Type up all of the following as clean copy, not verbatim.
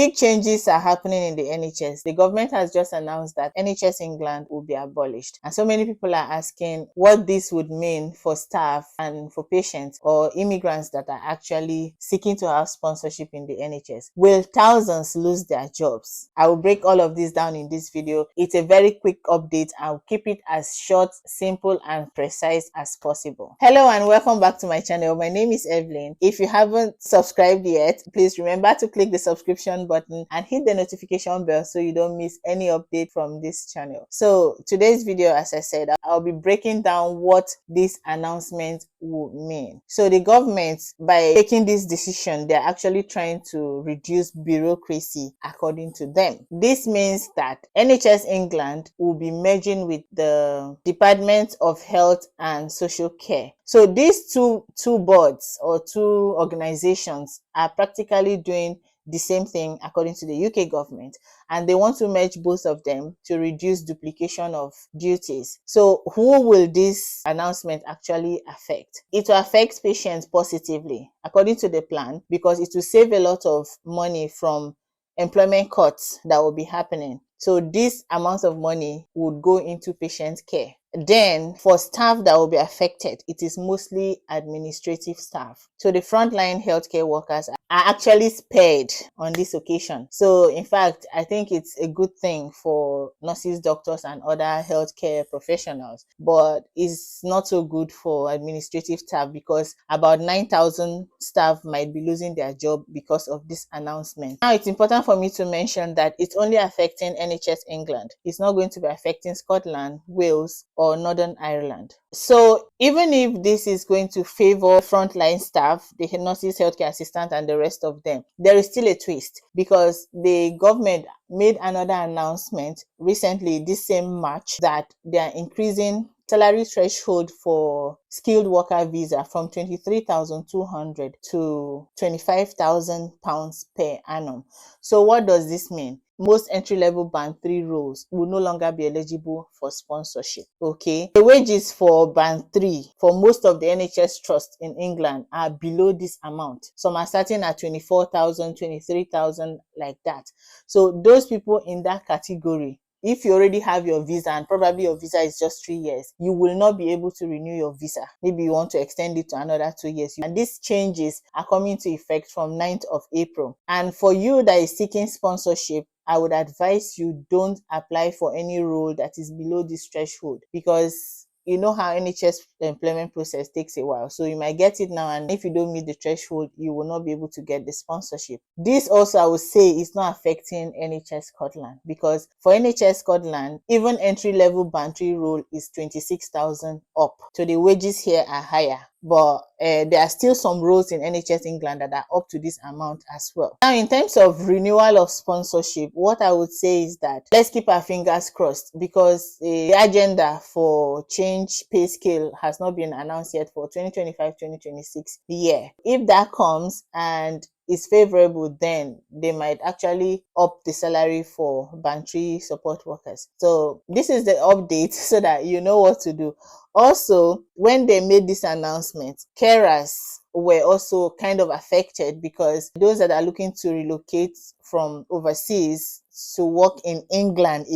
Big changes are happening in the NHS. The government has just announced that NHS England will be abolished. And so many people are asking what this would mean for staff and for patients or immigrants that are actually seeking to have sponsorship in the NHS. Will thousands lose their jobs? I will break all of this down in this video. It's a very quick update. I'll keep it as short, simple, and precise as possible. Hello and welcome back to my channel. My name is Evelyn. If you haven't subscribed yet, please remember to click the subscription button and hit the notification bell so you don't miss any update from this channel. So today's video, as I said, I'll be breaking down what this announcement would mean. So the government, by taking this decision, they're actually trying to reduce bureaucracy according to them. This means that NHS England will be merging with the Department of Health and Social Care. So these two boards or two organizations are practically doing the same thing according to the UK government, and they want to merge both of them to reduce duplication of duties. So who will this announcement actually affect? It will affect patients positively according to the plan, because it will save a lot of money from employment cuts that will be happening. So this amount of money would go into patient care. Then for staff that will be affected, it is mostly administrative staff. So the frontline healthcare workers are actually spared on this occasion. So in fact, I think it's a good thing for nurses, doctors, and other healthcare professionals, but it's not so good for administrative staff, because about 9,000 staff might be losing their job because of this announcement. Now, it's important for me to mention that it's only affecting NHS England. It's not going to be affecting Scotland, Wales, or Northern Ireland. So even if this is going to favor frontline staff, the nurses, healthcare assistants, and the rest of them, there is still a twist, because the government made another announcement recently, this same March, that they are increasing salary threshold for skilled worker visa from 23,200 to 25,000 pounds per annum. So what does this mean? Most entry-level band 3 roles will no longer be eligible for sponsorship. Okay, the wages for band 3 for most of the NHS trusts in England are below this amount. Some are starting at 24,000, 23,000, like that. So those people in that category, if you already have your visa and probably your visa is just 3 years, you will not be able to renew your visa. Maybe you want to extend it to another 2 years. And these changes are coming to effect from 9th of April. And for you that is seeking sponsorship, I would advise you don't apply for any role that is below this threshold, because you know how NHS employment process takes a while. So you might get it now, and if you don't meet the threshold, you will not be able to get the sponsorship. This also, I would say, is not affecting NHS Scotland, because for NHS Scotland, even entry-level band 3 role is 26,000 up. So the wages here are higher. But there are still some roles in NHS England that are up to this amount as well. Now, in terms of renewal of sponsorship, what I would say is that let's keep our fingers crossed, because the agenda for change pay scale has not been announced yet for 2025-2026 year. If that comes and is favorable, then they might actually up the salary for band 3 support workers. So this is the update so that you know what to do. Also, when they made this announcement, carers were also kind of affected, because those that are looking to relocate from overseas to work in England,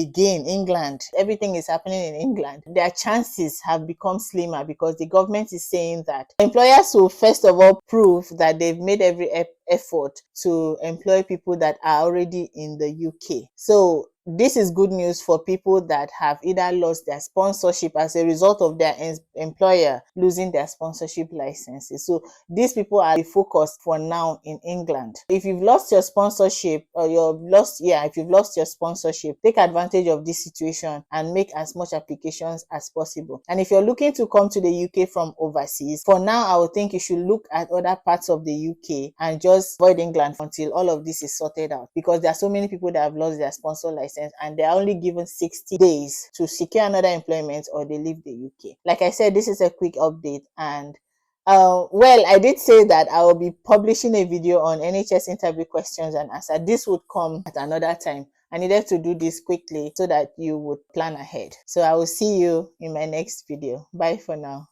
everything is happening in England, their chances have become slimmer, because the government is saying that employers will first of all prove that they've made every effort to employ people that are already in the UK. So this is good news for people that have either lost their sponsorship as a result of their employer losing their sponsorship licenses. So these people are the focus for now in England. If you've lost your sponsorship, or if you've lost your sponsorship, take advantage of this situation and make as much applications as possible. And if you're looking to come to the UK from overseas, for now, I would think you should look at other parts of the UK and just avoid England until all of this is sorted out, because there are so many people that have lost their sponsor license and they're only given 60 days to secure another employment, or they leave the UK. Like I said, this is a quick update, and well, I did say that I will be publishing a video on NHS interview questions and answers. This would come at another time. I needed to do this quickly so that you would plan ahead. So I will see you in my next video. Bye for now.